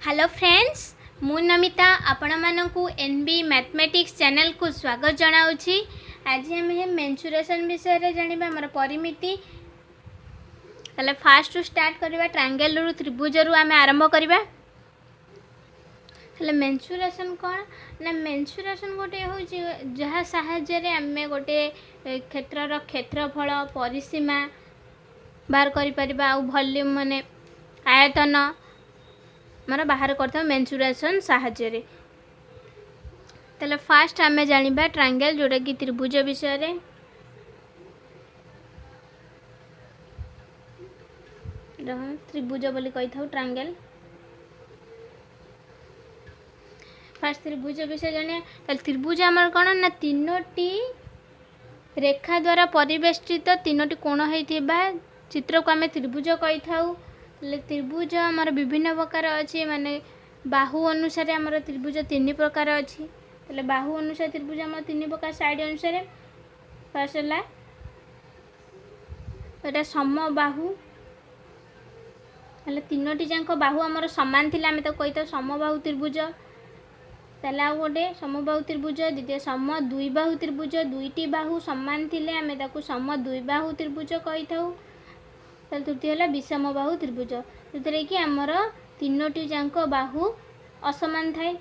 Hello friends मु नमिता आपण मानकु NB mathematics channel को स्वागत जनाउछि। आज हम मेंसुरेशन विषय रे जानिबा हमर परिमिति। तले फास्ट टू स्टार्ट करबा ट्रायंगल रु त्रिभुज रु आमे आरंभ करबा। तले मेंसुरेशन कोन ना मेंसुरेशन गोटे हो जहा सहाय्य रे आमे गोटे क्षेत्रर क्षेत्रफल परिसीमा बाहर करि परिबा आ वॉल्यूम माने आयतन मार बाहर करता मेंसुरेशन साहाय्य। तले फास्ट आमे जानिबा ट्रायंगल जोटा कि त्रिभुज विषय रे। त्रिभुज बोली कहि थाउ ट्रायंगल। फास्ट त्रिभुज विषय जाने तले त्रिभुज हमर कोन ना तीनोटी रेखा द्वारा परिवेष्टित तीनोटी कोण हेतिबा चित्र को आमे त्रिभुज कहि थाउ। त्रिभुज आमर विभिन्न प्रकार अच्छी माने बाहु अनुसार आमर त्रिभुज तीन प्रकार अच्छी। तले बाहु अनुसार त्रिभुज आम तीन प्रकार साइड अनुसार। फर्स्ट है एटा समबाहु। तले तीनोटी जांक बाहु आमर समान थिला आमे तो कहिता समबाहु त्रिभुज। तले आ गोटे समबाहु त्रिभुज। द्वितीय सम द्विबाहु त्रिभुज। दुईटी बाहु समान थिले आमे ताकू सम द्विबाहु त्रिभुज कहिथाउ। तृतीय है विषमबाहु त्रिभुज जो कि आमर तीनोटी जांक बाहु असमान थाए।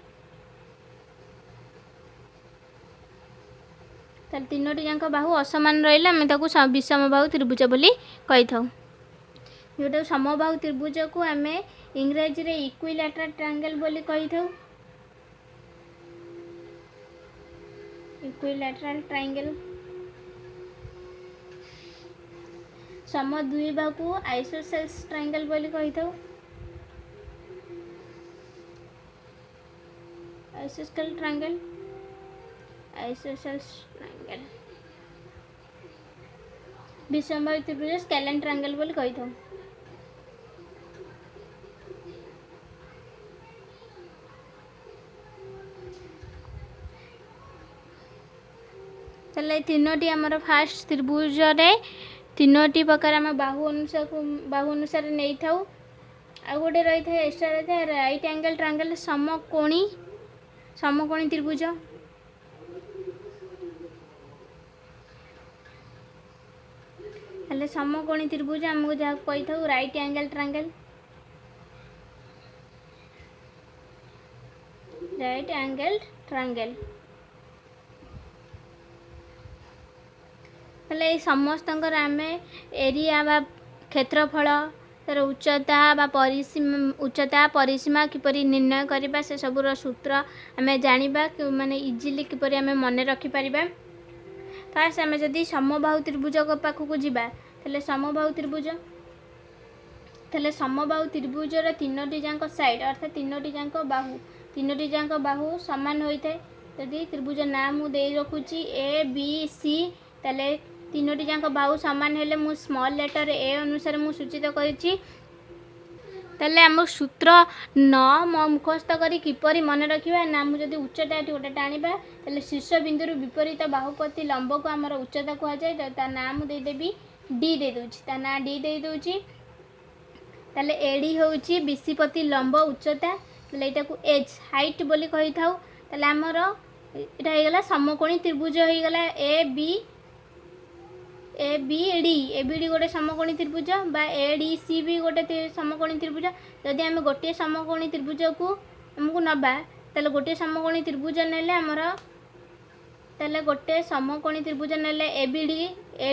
तीनोटी जांक बाहु असमान रहिले आमे ताकू विषमबाहु त्रिभुज बोली कहि थाउ। जोटा समबाहु त्रिभुज को आमे इंग्रजी रे इक्विलैटरल ट्रायंगल बोली कहि थाउ। Equilateral triangle. सम द्विबाहु को आइसोसेल्स ट्रायंगल बोली कहि थाउ। Isosceles triangle. Isosceles triangle. विषमबाहु त्रिभुज स्केलेन ट्रायंगल बोली कहि थाउ। तले तीनोटी हमर फास्ट त्रिभुज रे तीनोटी प्रकार आम बाहु अनुसार नहीं था। आ गोटे रही था एक्स्ट्रा रही था राइट एंगल ट्रायंगल समकोणी त्रिभुज। हेले समकोणी त्रिभुज आमको जहाँ कही था right angle triangle. Right angle triangle. हेले समस्त आम एरिया बा क्षेत्रफल तार उच्चता परिसीमा किपरि निर्णय करबा से सबुर सूत्र आम जानिबा माने इजीली किपरि आम मन रखि परिबा। फास्ट आम जदि समबाहु त्रिभुज पाखक जिबा तले समबाहु त्रिभुजर तीनोटी जांक साइड अर्थात तीनोटी जांक बाहु समान होइथे। यदि त्रिभुज नाम मु दे रखुची ए बी सी तले तीनोटी जांक बाहु समान हेले मु स्मॉल लेटर ए अनुसार मु सूचित करिछि। तले हम सूत्र न मुखस्थ करी किपरि मन रखिबा ना मु जदि उच्चता एटी गोटे टाणीबा तले शीर्ष बिंदु विपरीत बाहुपति लंब को हमर उच्चता कहा जाय। ता नाम दे देबी डी दे दोछि। ता ना डी दे दोछि। तले एडी होउछि बीसीपति लंब उच्चता। तले एटा को एच हाइट बोली कहि थाउ। तले हमर एटा हे गेला समकोणी त्रिभुज हे गेला ए बी डी गोटे समकोणी त्रिभुज बा ए डी सी भी गोटे समकोणी त्रिभुज। जदि आम गोटे समकोणी त्रिभुज को आमको नबा तले गोटे समकोणी त्रिभुज नेले हमर तले गोटे समकोणी त्रिभुज नेले ए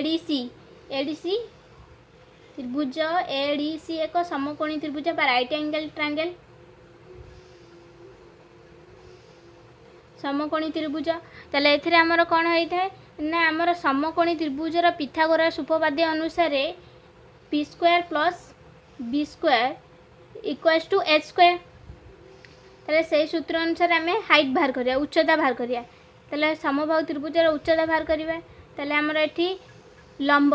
डी सी त्रिभुज ए डी सी एक समकोणी त्रिभुज बा राइट एंगल ट्रायंगल। समकोणी त्रिभुज तले एथिरे हमर कोन होई थाए ना आमर समकोणी त्रिभुजर पिथागोरस उपपाद्य अनुसार P square plus B square equals to H square. तले से सूत्र अनुसार आम हाइट बाहर करिया उच्चता बाहर करिया। तले समबाहु त्रिभुजर उच्चता बाहर करिबा। तले हमर एठी लंब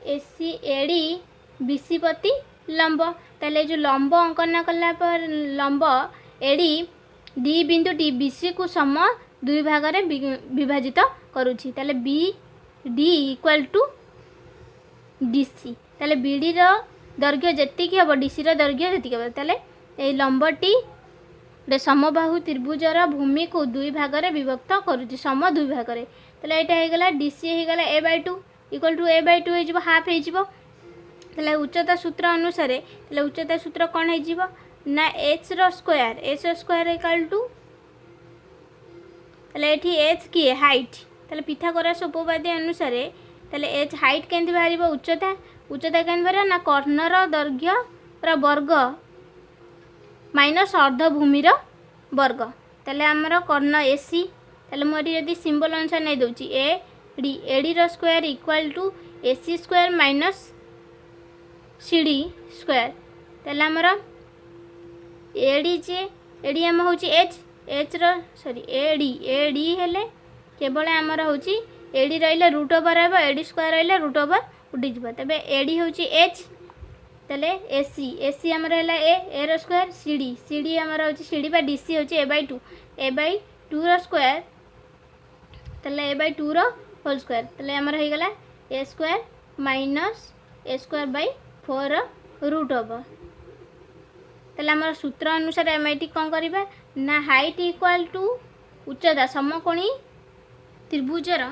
एसी एडी बीसीपति लंब। तले जो लंब अंकन कला पर लंब एडी डी बिंदु डी बीसी को सम दुई भाग रे विभाजित करूछि। तले B D equal to DC. तले बीडी रो दैर्घ्य जेतिकी हम डीसी दैर्घ्य जेतिकी हम ताले ए लंबटी गोटे समबाहु त्रिभुजर भूमि को दुई भाग में विभक्त करुच्ची सम दुई भाग में ताले यहाँ होगला डीसी होगला a/2 इक्वल टू a/2 हो हाफ हो उच्चता सूत्र अनुसार उच्चता सूत्र कौन हो ना h रो स्क्वायर इक्वल टू ये h किए हाइट पिथागोरस उपपाद्य अनुसार h हाइट केमती बाहर उच्चता उच्चता केमती बाहर ना कर्णर दैर्घ्य वर्ग माइनस अर्धभूमिर वर्ग ताले आमर कर्ण एसी मुझे जदि सिंबल अनुसार नहीं दूची एडी रो square equal to AC square minus CD square ताले आमर एडी जे एडी आम हूँ एच रो सॉरी एडी हेले केवल आमर हूँ एडी रही रूट ओवर हम एडी स्क्वायर रही रूट ओवर उठीज तेज एडी हूँ एच तेल एसी एसी आमर है ए रो स्क्वायर सीडी सीडी आमर हूँ सीडी बा डीसी हूँ a/2 रो स्क्वायर तेल a/2 रो होल स्क्वायर तेल आमर होगला A square minus A square by 4 root over तेल आमर सूत्र अनुसार आम ये कौन करवा ना हाइट इक्वल टू उच्चता समकोणी त्रिभुजर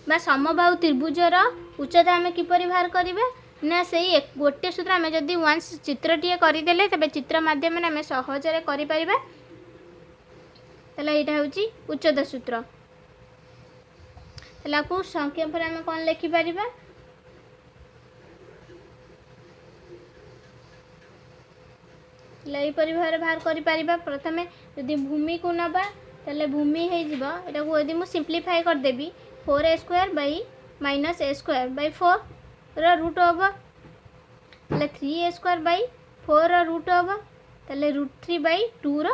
बा समबाहु त्रिभुजर उच्चता आम किपरि बाहर करवा ना से गोटे सूत्र आम जदि वन्स चित्रटीए करदेले तेज चित्र मध्यम आम सहजरे करें यहाँ हूँ उच्चता सूत्र को संक्षेप आम कौन लिखिपर यहीपरि भाव बाहर कर प्रथम यदि भूमि को नवा तेल भूमि होगा यदि मुझे सिंप्लीफाई करदेवी 4a square by minus a square by 4 root over तेल 3a square by 4 root over तेल √3/2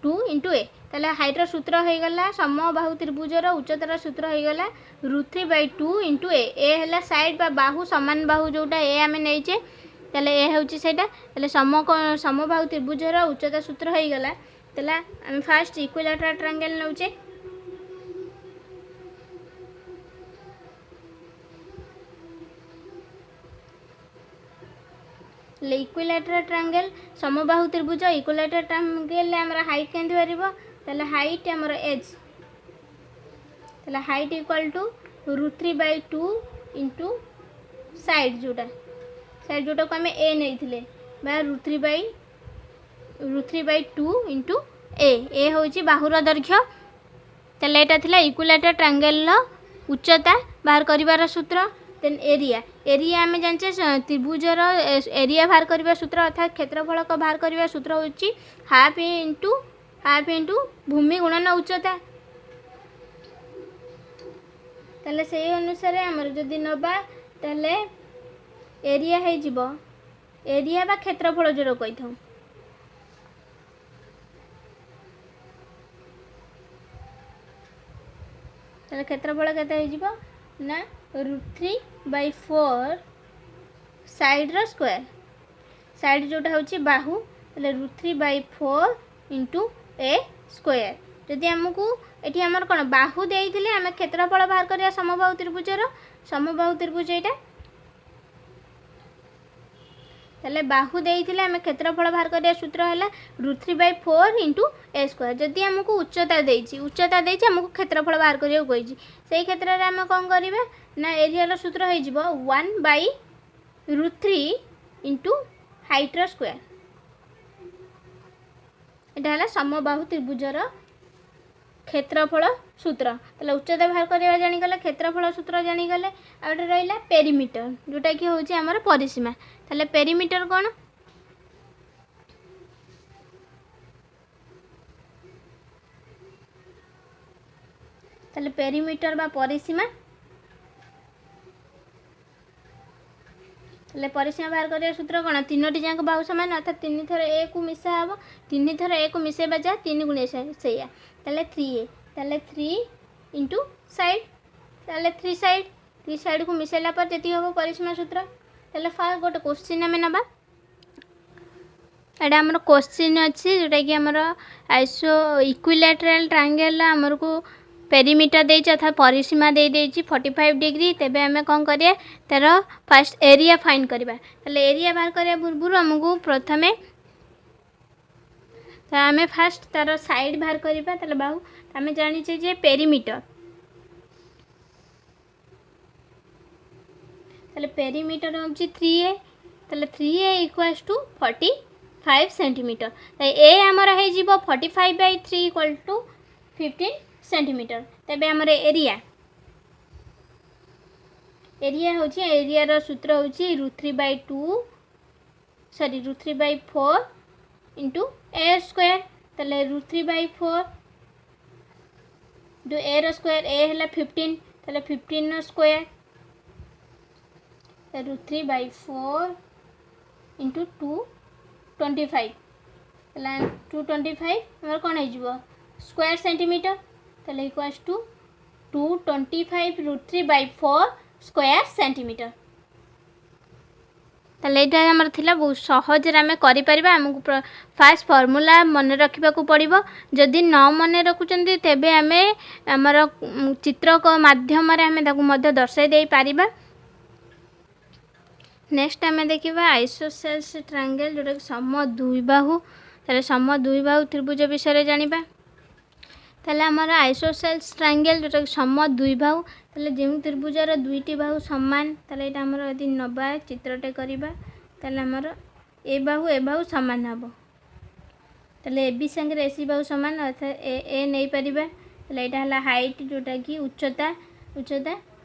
2 इंटू ए तेल हाइट सूत्र होगला समबाहु त्रिभुजर उच्चतार सूत्र होगला √3/2 इंटू ए है साइड बा बाहु सामान बाहु जोटा ए आम नहींचे तेल ए हूँ से समबाहु त्रिभुजर उच्चता सूत्र होगला तेल आम फास्ट इक्विलेटरल ट्रायंगल नौचे इक्विलेटरल ट्रायंगल समबाहु त्रिभुज इक्विलेटरल ट्रायंगल आमर हाइट केमती बाहर हाइट आमर H height equal to √3/2 into side जोटा को आम ए नहीं √3/2 इंटू ए हूँ बाहुर दैर्घ्य तेल यहाँ इक्विलेटरल ट्रायंगल उच्चता बाहर कर सूत्र देन एरिया आम जाने त्रिभुजर एरिया बाहर करने सूत्र अर्थात क्षेत्रफल को बाहर करने सूत्र हूँ हाफ इंटू भूमि गुणन उच्चता तेल से अनुसार आमर जदि नवा तेल एरिया हो एरिया बा क्षेत्रफल जो कही था क्षेत्रफल के ना √3/4 साइड रो स्क्वायर साइड जोटा हूँ बाहु √3/4 इंटू ए स्क्वायर जदि आमको ये आमर कौन बाहु देते आम क्षेत्रफल बाहर करवा समबाहु त्रिभुज यहाँ तेल बाहु देते आम क्षेत्रफल बाहर करवा सूत्र है √3/4 इंटू ए स्क्वायर जदि आमको उच्चता देती आमको क्षेत्रफल बाहर करने को कही से क्षेत्र में आम कौन करवा ना एरिया सूत्र हो 1/√3 इंटू हाइट रो स्क्वायर यहाँ है समबाहु त्रिभुजर क्षेत्रफल सूत्र तेल उच्चता बाहर करवा जानीगले क्षेत्रफल सूत्र जानीगले आ गए रहा पेरीमीटर जोटा कि हूँ आमर परिसीमा तेल पेरीमीटर कौन तेल पेरीमीटर बा परिसीमा परिसीमा बाहर करवा सूत्र कौन तीनोटी जाक बाहु सामान अर्थात 3 थर ए को मिसा हम 3 थर ए को मिसेबा जहाँ 3 गुणे से 3a तेल 3 इंटू साइड तेल 3 साइड को मिसेला पर जी हम परिसीमा सूत्र तेल फास्ट गोटे क्वेश्चन आम नवा एटा आमर क्वेश्चन अच्छी जोटा कि आमर आइसो इक्विलेटरल ट्रायंगल आमर को पेरीमीटर देती अर्थात परिसीमा दे 45 डिग्री तेज आम कौन करिया तार फास्ट एरिया फाइंड करवा एरिया बाहर करने पूर्व आमको प्रथमे तो आम फास्ट तार साइड बाहर करवा ताले बाहु आम जाचे जे पेरीमीटर ताले पेरीमीटर हूँ 3a ताले 3a equals to 45 centimetre A आमर हो 45/3 इक्वल टू 15 सेंटीमीटर तेबे आमर एरिया हूँ एरिया सूत्र हूँ √3/4 इंटू ए स्क्वायर ताले √3/4 जो ए स्क्वायर ए है 15 ताले 15 स्क्वायर √3/4 इंटू 225 ताले 225 आमर कौन हो स्क्वायर सेंटीमीटर ताले इक्वल्स टू 225 √3/4 स्क्वायर सेंटीमीटर ताले एटा हमर थिला बहुत सहज रे आमे करि परिबा हमकु फास्ट फार्मूला मन रखिबा को पड़िबो जदि न मन रखुचंदी तेबे आमे हमर चित्र को माध्यम रे आमे ताकू मध्य दर्शाई दे परिबा। नेक्स्ट आमे देखिबा आइसोसेल्स ट्रायंगल जोटा सम द्विबाहु ताले सम द्विबाहु त्रिभुज विषय रे जानिबा ताले हमर आइसोसेल्स ट्रायंगल जोटा सम द्विबाहु ताले जेउ त्रिभुजार दुईटी बाहु समान ताले एटा हमर यदि नबा चित्रटे करिबा ताले हमर ए बाहु समान हबो ताले ए बी संगे एसी बाहु समान अर्थात ए नै परिबा ताले एटा हला हाइट जोटा कि उच्चता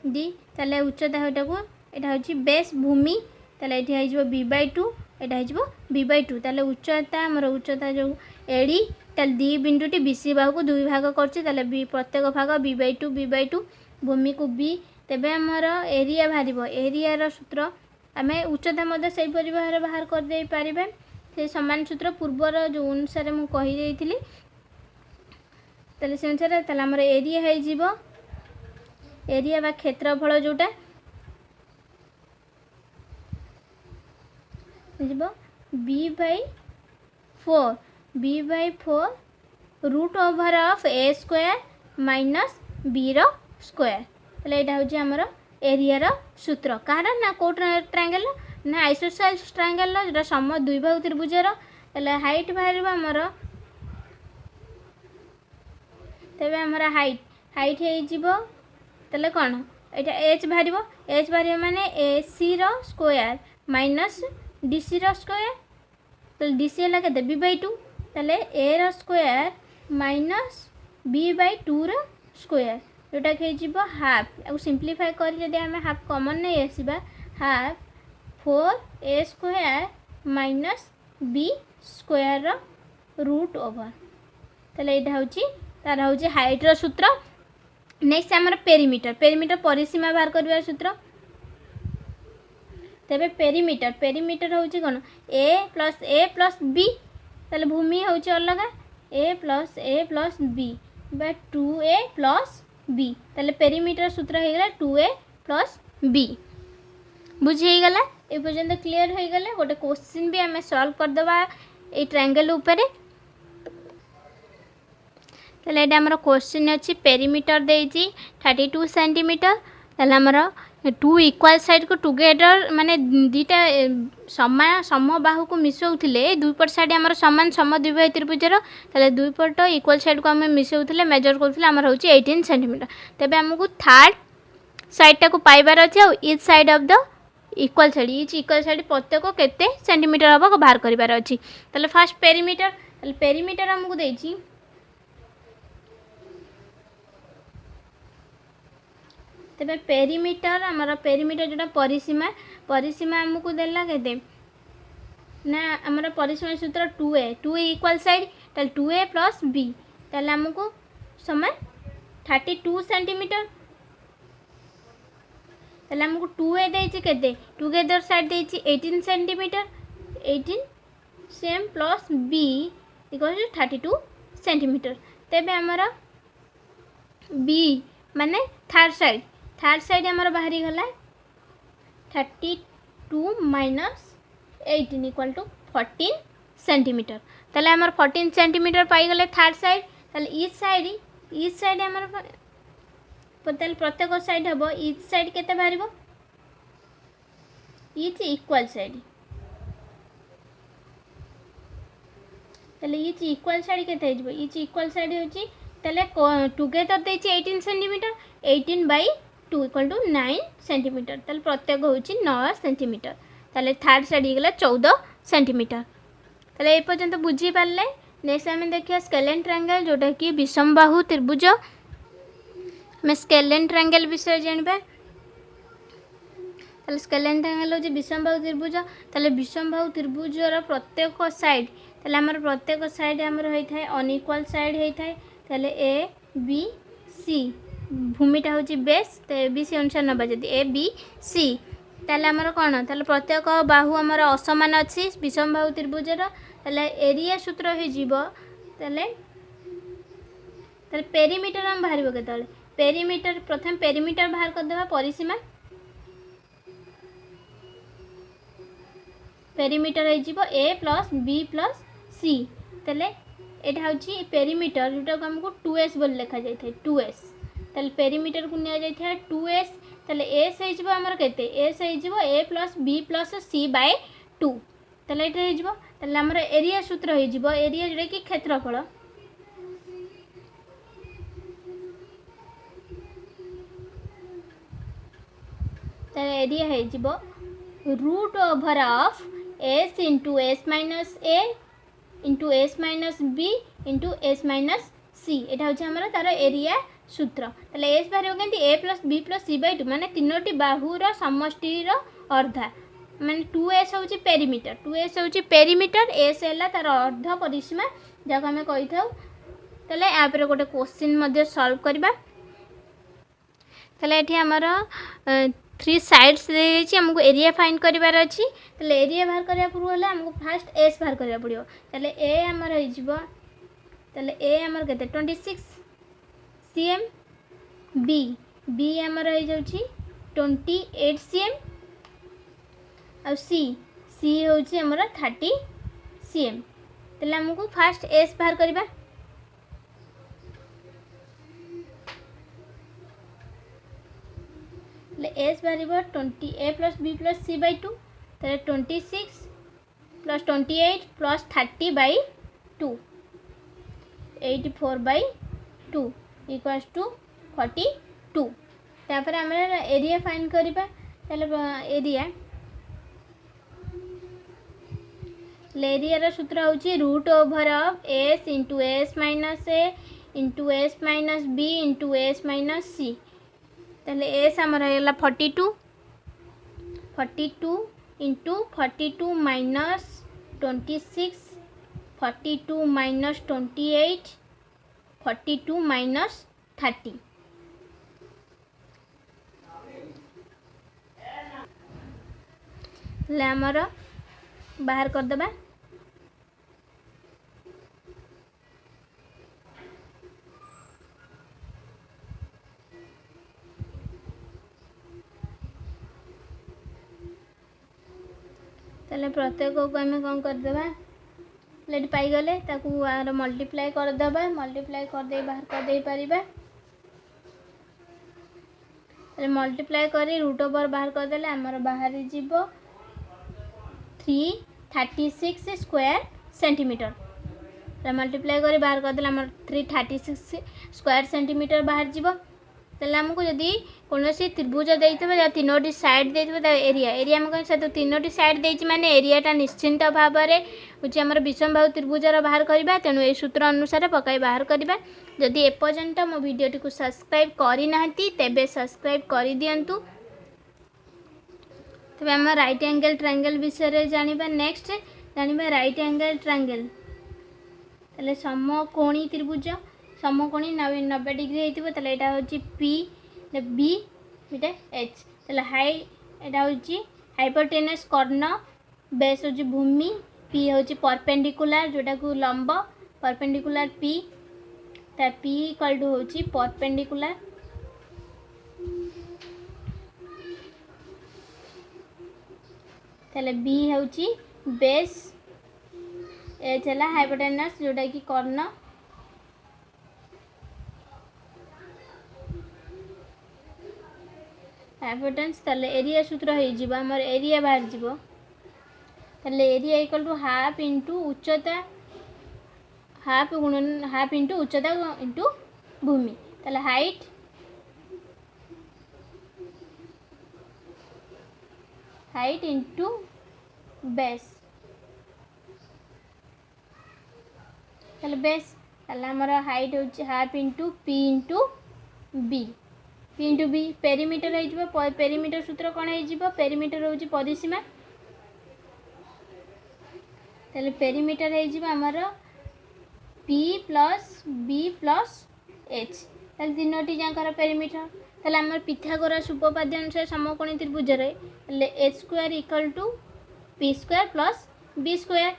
डी ताले उच्चता होटा को एटा होची बेस भूमि ताले एठी आइजबो b/2 एटा आइजबो b/2 ताले उच्चता हमर उच्चता जो एडी ताले दी बिंदुटी बीसी बाहु को दुई भाग करछि ताले बी प्रत्येक भाग b/2 भूमि को बी तेबे हमर एरिया बाहरिबो एरिया रो सूत्र आमे उच्चता मध्य सही परिवार बाहर कर दे पारिबे से समान सूत्र पूर्वर जो अनुसार मु कहि देइथिली ताले से अनुसार ताले हमर एरिया है जीवो एरिया बा क्षेत्रफल जोटा जीवो b/4 root over of a square minus b रो स्क्वायर ताले एटा होची हमर एरिया रो सूत्र कार ना को ट्रायंगल ना आइसोसेल्स ट्रायंगल जोटा सम द्विबाहु त्रिभुजर ताले हाइट बाहरबा हमर तेबे हमर हाइट हे जीवो ताले कोन एटा h बाहरिबो माने ac रो स्क्वायर माइनस dc रो स्क्वायर ताले dc हला के b/2 ताले a रो स्क्वायर माइनस b/2 रो स्क्वायर जोटा कि जीवो हाफ आ सिंपलीफाई कर जदि हमें हाफ कॉमन नहीं आसीबा half 4a square minus b square root over ताले एटा होची तार होची हाइट रो सूत्र। नेक्स्ट हमर पेरीमीटर परिसीमा बाहर करबा सूत्र तेबे पेरीमीटर होची कोन a प्लस b ताले भूमि होची अलगा a प्लस b बा 2a प्लस b ताले पेरीमीटर सूत्र हो गला 2a प्लस b बुझी गला ए पर्यंत क्लियर हो गला गोटे क्वेश्चन भी हमें सॉल्व कर दबा ए ट्रायंगल ऊपर ताले एटा हमर क्वेश्चन अछि पेरीमीटर देइछि 32 सेंटीमीटर ताले हमर टू इक्वल साइड को टुगेदर माने दीटा सम बाहु को मिसौथिले दुई पट साइड हमर समान सम द्विबाहु त्रिभुजर ताले दुई पट इक्वल साइड को हमें मिसौथिले मेजर करथिले हमर होची 18 सेंटीमीटर तबे हमकु थर्ड साइड टा को पाइबार अछि आ each side of the equal side प्रत्येक केते सेंटीमीटर हबो को बाहर करिबार अछि ताले फर्स्ट पेरीमीटर हमकु देछि तबे पेरीमीटर जोटा परिसीमा हमकु देला केते ना हमर परिसीमा सूत्र 2a इक्वल साइड ताले 2a प्लस b ताले हमकु समान 32 सेंटीमीटर ताले हमकु 2a देछि केते टुगेदर साइड देछि 18 centimetre 18 same plus b equal to 32 centimetre तबे हमर b माने थर्ड साइड हमर बाहरी गला 32 माइनस 18 इक्वल टू 14 सेंटीमीटर ताले हमर 14 सेंटीमीटर पाई गले थर्ड साइड ताले ईच साइड हमर ताले प्रत्येक साइड हबो ईच साइड केते बाहरिबो ईच इक्वल साइड ताले इच इक्वल साइड केते हो इच इक्वल साइड होची ताले टुगेदर देची 18 सेंटीमीटर 18/2 इक्वल टू 9 सेंटीमीटर ताले प्रत्येक होची 9 सेंटीमीटर ताले थर्ड साइड गला 14 सेंटीमीटर ताले ए पर्यंत बुझी पारले। नेक्स्ट आम देखिए स्केलेन ट्रायंगल जोटा कि विषमबाहु त्रिभुज आम स्केलेन ट्रायंगल विषय जानबा ताले स्केलेन ट्रायंगल होची विषमबाहु त्रिभुज ताले विषमबाहु त्रिभुजर प्रत्येक साइड ताले हमर प्रत्येक साइड हमर होई थाए अनइक्वल साइड होई थाए ताले ए बी सी भूमिटा होची बेस तो ए बी सी अनुसार नबा जदि ए बी सी ताले हमर कोन ताले प्रत्येक बाहु हमर असमान अछि विषमबाहु त्रिभुजर ताले एरिया सूत्र हे जीवो ताले ताले पेरीमीटर हम बाहरिबो केतले पेरीमीटर प्रथम पेरीमीटर बाहर कर देबा परिसीमा पेरीमीटर है जीवो a plus b plus c ताले एटा होची पेरीमीटर जोटा को हमको 2s बोल लिखा जाय थे 2s ताले पेरीमीटर को निया जाय थे 2s ताले s है जीवो हमर केते s है जीवो a plus b plus c by 2 ताले एटा है जीवो ताले हमर एरिया सूत्र है जीवो एरिया जोटा कि क्षेत्रफल ताले एरिया है जीवो root over of s into s minus a into s minus b into s minus c एटा होछि हमर तार एरिया सूत्र ताले s बाहर हो केंती a plus b plus c by 2 माने तीनोटी बाहुर समष्टिर अर्धा माने 2s होछि पेरीमीटर 2s होछि पेरीमीटर s हैला तार अर्ध परिसीमा जाको हमें कहि थाउ ताले या पर गोटे क्वेश्चन मध्ये सॉल्व करबा ताले एठी हमर 3 साइड्स देछि हमको एरिया फाइंड करिवार अछि ताले एरिया बाहर करिया पूर्व हला हमको फास्ट s बाहर करिया पड़ियो ताले a हमर होई जिवो ताले a हमर केते 26 cm b हमर होई जाउछि 28 cm और c होउछि हमर 30 cm ताले हमको फास्ट s बाहर करिबा s बाहर 20 a plus b plus c by 2 ताले 26 plus 28 plus 30 by 2 84 by 2 equals to 42 तापर हम एरिया फाइंड करिबा ताले एरिया रा सूत्र होची root over of s into s minus a into s minus b into s minus c ताले s हमर हैला 42 इंटू 42 माइनस 26 42 माइनस 28 42 माइनस 30 ले हमर बाहर कर देबा ताले प्रत्येक को आम कौन करदेबा लेट पाई गले ताकू आर मल्टीप्लाई करदेबा मल्टीप्लाई कर दे बाहर कर दे परिबा मल्टीप्लाई करी रूट ओवर बाहर कर देले हमर बाहर जीवो 336 स्क्वायर सेंटीमीटर मल्टीप्लाई करी बाहर कर देले हमर 336 स्क्वायर सेंटीमीटर बाहर जीवो ताले हमको जदी कोनोसी त्रिभुज देइतबे या तीनोटी साइड देइतबे ता एरिया हम से तो तीनोटी साइड देइछि माने एरियाटा निश्चिंत भाव रे होछि हमर विषमबाहु त्रिभुजर बाहर करबा तेनु ए सूत्र अनुसार पकाई बाहर करबा जदी ए पर्यंत मो वीडियोटी को सब्सक्राइब करि नाहंती तेबे सब्सक्राइब करि दियंतु तबे हम राइट एंगल ट्रायंगल विषय रे जानिबा नेक्स्ट जानिबा राइट एंगल ट्रायंगल तले समकोणी त्रिभुज समकोणी 90 डिग्री हेतिबो तले एटा होची p b एटा h तले हाई एटा होची हाइपोटेनस कर्ण बेस होची भूमि p होची परपेंडिकुलर जोटा को लंब परपेंडिकुलर p ता p इक्वल टू होची परपेंडिकुलर तले b होची बेस h हला हाइपोटेनस जोटा की कर्ण हाइपोटेनस तले एरिया सूत्र हो जीवा हमर एरिया बाहर जीवो तले area equal to half into उच्चता हाफ गुणन हाफ इंटू उच्चता इंटू भूमि ताले हाइट इंटू बेस ताले बेस ताले हमर हाइट होची half into p into b perimeter हो पेरीमीटर सूत्र कौन हो पेरीमीटर होची परिसीमा ताले पेरीमीटर हो आमर P plus B plus H ताले तीनोटी जाकर पेरीमीटर ताले आमर पिथागोरस उपपाद्य अनुसार समकोणी त्रिभुज रे H square equal to P square plus B square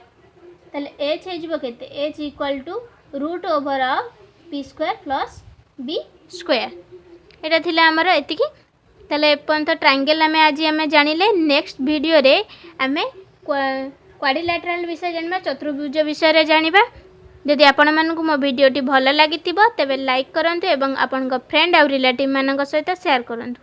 ताले एच हो केते H equal to root over of P square plus B square एटा थिला आमर एतिकी ताले एपंत ट्रायंगल आमे आज आमे जानिले नेक्स्ट वीडियो रे आमे क्वाड्रिलैटरल विषय जानबा चतुर्भुज विषय रे जानिबा जदि आपण मानकु मो वीडियोटी भल लागितिबो तबे लाइक करंतु एवं आपनक फ्रेंड और रिलेटिव मानक सहित शेयर करंतु।